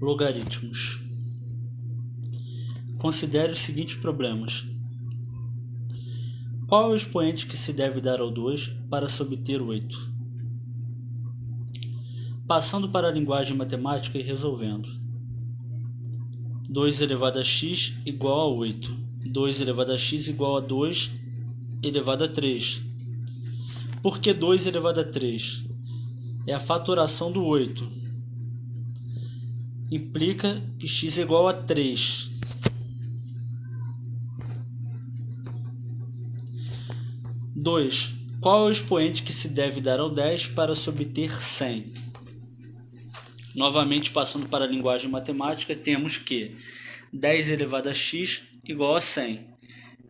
Logaritmos. Considere os seguintes problemas. Qual é o expoente que se deve dar ao 2 para se obter 8? Passando para a linguagem matemática e resolvendo. 2 elevado a x igual a 8. 2 elevado a x igual a 2 elevado a 3. Por que 2 elevado a 3? É a fatoração do 8. Implica que x é igual a 3. Dois. Qual é o expoente que se deve dar ao 10 para se obter 100? Novamente, passando para a linguagem matemática, temos que 10 elevado a x igual a 100.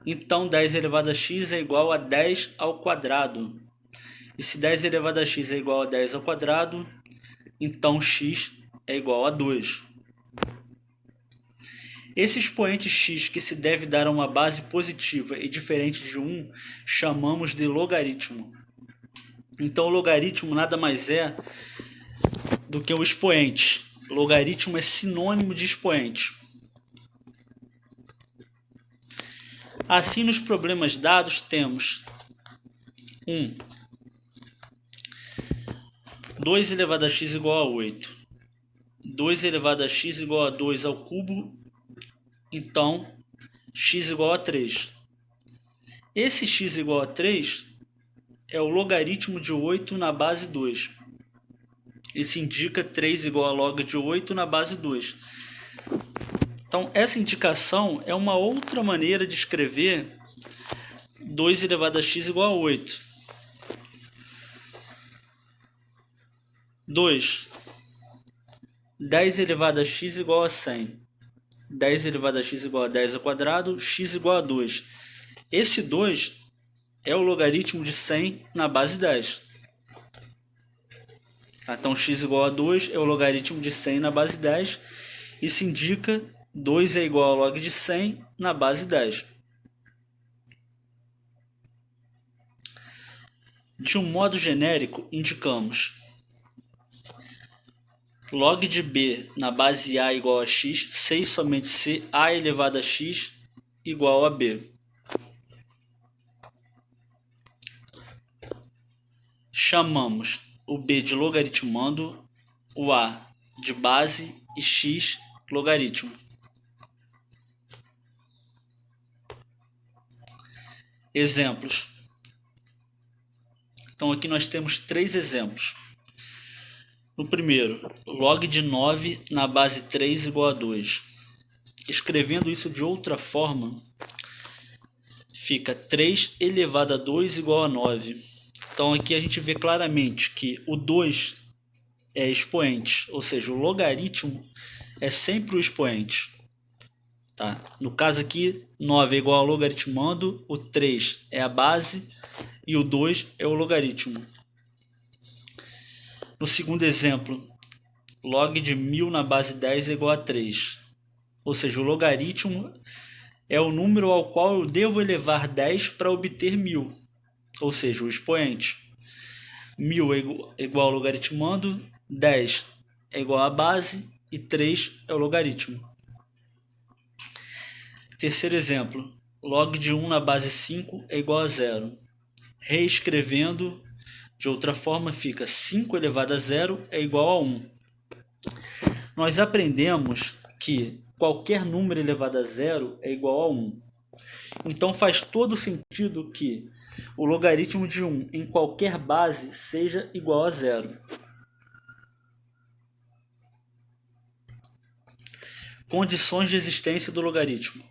Então, 10 elevado a x é igual a 10 ao quadrado. E se 10 elevado a x é igual a 10 ao quadrado, então x é igual a 2. Esse expoente x que se deve dar a uma base positiva e diferente de 1, chamamos de logaritmo. Então, o logaritmo nada mais é do que o expoente. Logaritmo é sinônimo de expoente. Assim, nos problemas dados, temos 2 elevado a x igual a 8. 2 elevado a x igual a 2 ao cubo. Então, x igual a 3. Esse x igual a 3 é o logaritmo de 8 na base 2. Isso indica 3 igual a log de 8 na base 2. Então, essa indicação é uma outra maneira de escrever 2 elevado a x igual a 8. 2. 10 elevado a x igual a 100. 10 elevado a x igual a 10 ao quadrado, x igual a 2. Esse 2 é o logaritmo de 100 na base 10. Então, x igual a 2 é o logaritmo de 100 na base 10. Isso indica 2 é igual ao log de 100 na base 10. De um modo genérico, indicamos log de b na base a igual a x, se e somente se a elevado a x igual a b. Chamamos o b de logaritmando, o a de base e x logaritmo. Exemplos. Então aqui nós temos 3 exemplos. No primeiro, log de 9 na base 3 igual a 2. Escrevendo isso de outra forma, fica 3 elevado a 2 igual a 9. Então aqui a gente vê claramente que o 2 é expoente, ou seja, o logaritmo é sempre o expoente. Tá? No caso aqui, 9 é igual ao logaritmando, o 3 é a base e o 2 é o logaritmo. No segundo exemplo, log de 1000 na base 10 é igual a 3. Ou seja, o logaritmo é o número ao qual eu devo elevar 10 para obter 1000. Ou seja, o expoente. 1000 é igual ao logaritmando, 10 é igual à base e 3 é o logaritmo. Terceiro exemplo, log de 1 na base 5 é igual a 0. Reescrevendo de outra forma, fica 5 elevado a 0 é igual a 1. Nós aprendemos que qualquer número elevado a 0 é igual a 1. Então faz todo sentido que o logaritmo de 1 em qualquer base seja igual a 0. Condições de existência do logaritmo.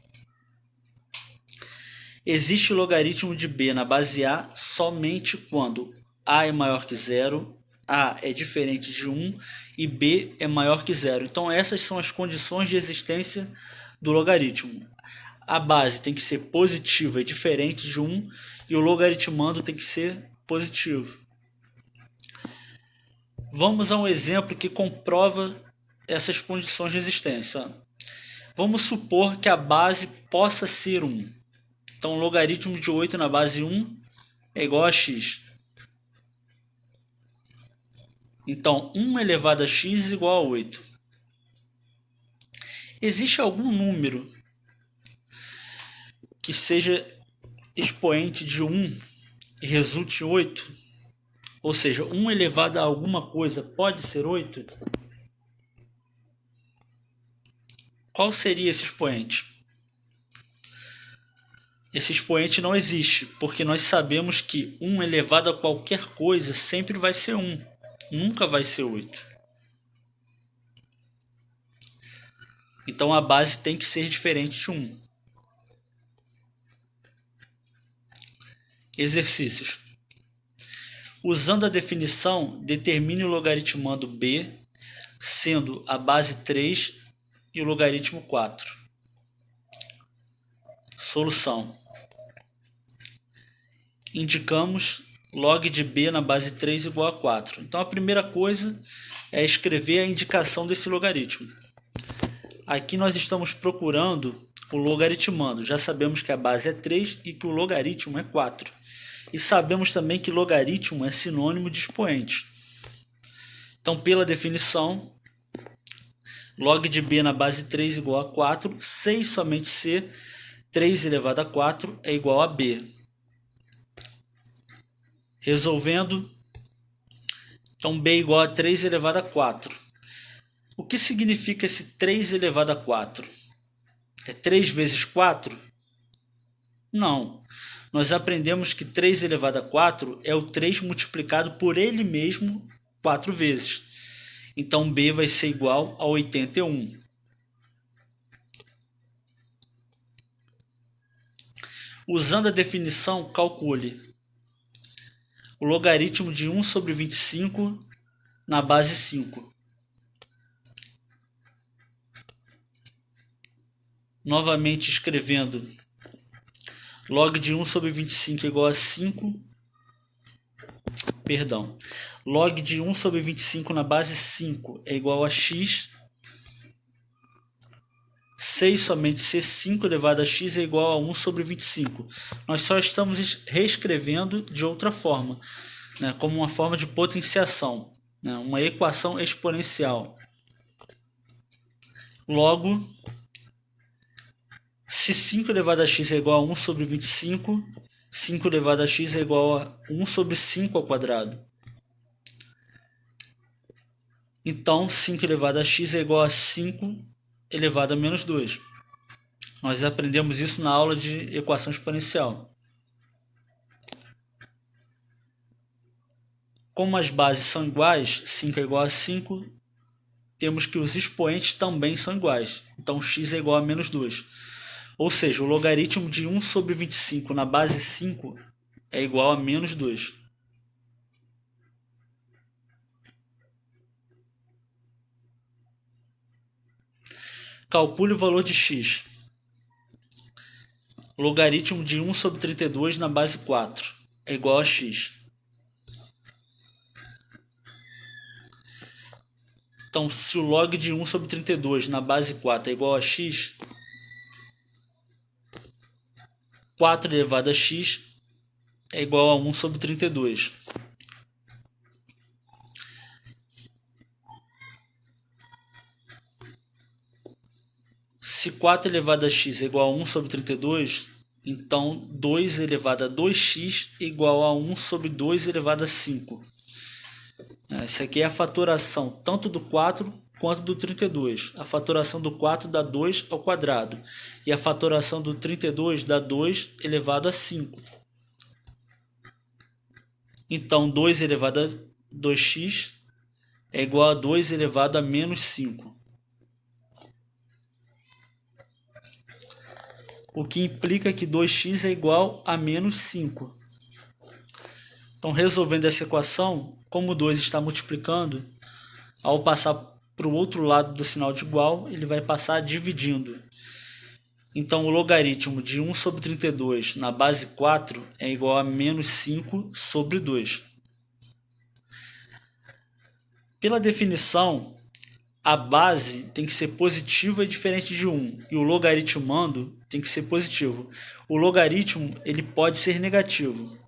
Existe o logaritmo de b na base a somente quando a é maior que 0, a é diferente de 1 e b é maior que 0. Então essas são as condições de existência do logaritmo. A base tem que ser positiva e diferente de 1 e o logaritmando tem que ser positivo. Vamos a um exemplo que comprova essas condições de existência. Vamos supor que a base possa ser 1. Então, o logaritmo de 8 na base 1 é igual a x. Então, 1 elevado a x é igual a 8. Existe algum número que seja expoente de 1 e resulte 8? Ou seja, 1 elevado a alguma coisa pode ser 8? Qual seria esse expoente? Esse expoente não existe, porque nós sabemos que 1 elevado a qualquer coisa sempre vai ser 1, nunca vai ser 8. Então a base tem que ser diferente de 1. Exercícios. Usando a definição, determine o logaritmando b, sendo a base 3 e o logaritmo 4. Solução. Indicamos log de b na base 3 igual a 4. Então a primeira coisa é escrever a indicação desse logaritmo. Aqui nós estamos procurando o logaritmando. Já sabemos que a base é 3 e que o logaritmo é 4. E sabemos também que logaritmo é sinônimo de expoente. Então, pela definição, log de b na base 3 igual a 4, C e somente C, 3 elevado a 4 é igual a b. Resolvendo, então b igual a 3 elevado a 4. O que significa esse 3 elevado a 4? É 3 vezes 4? Não. Nós aprendemos que 3 elevado a 4 é o 3 multiplicado por ele mesmo 4 vezes. Então b vai ser igual a 81. Usando a definição, calcule o logaritmo de 1 sobre 25 na base 5. Novamente escrevendo log de 1 sobre 25 é igual a 5. Log de 1 sobre 25 na base 5 é igual a x. 6 somente C, 5 elevado a x é igual a 1 sobre 25. Nós só estamos reescrevendo de outra forma, né, como uma forma de potenciação, né, uma equação exponencial. Logo, se 5 elevado a x é igual a 1 sobre 25, 5 elevado a x é igual a 1 sobre 5 ao quadrado. Então, 5 elevado a x é igual a 5 elevado a menos 2. Nós aprendemos isso na aula de equação exponencial. Como as bases são iguais, 5 é igual a 5, temos que os expoentes também são iguais. Então, x é igual a menos 2. Ou seja, o logaritmo de 1 sobre 25 na base 5 é igual a menos 2. Calcule o valor de x. Logaritmo de 1 sobre 32 na base 4 é igual a x. Então, se o log de 1 sobre 32 na base 4 é igual a x, 4 elevado a x é igual a 1 sobre 32. Se 4 elevado a x é igual a 1 sobre 32, então 2 elevado a 2x é igual a 1 sobre 2 elevado a 5. Essa aqui é a fatoração tanto do 4 quanto do 32. A fatoração do 4 dá 2 ao quadrado. E a fatoração do 32 dá 2 elevado a 5. Então, 2 elevado a 2x é igual a 2 elevado a menos 5. O que implica que 2x é igual a menos 5. Então, resolvendo essa equação, como o 2 está multiplicando, ao passar para o outro lado do sinal de igual, ele vai passar dividindo. Então, o logaritmo de 1 sobre 32 na base 4 é igual a menos 5 sobre 2. Pela definição, a base tem que ser positiva e diferente de 1, e o logaritmando tem que ser positivo. O logaritmo ele pode ser negativo.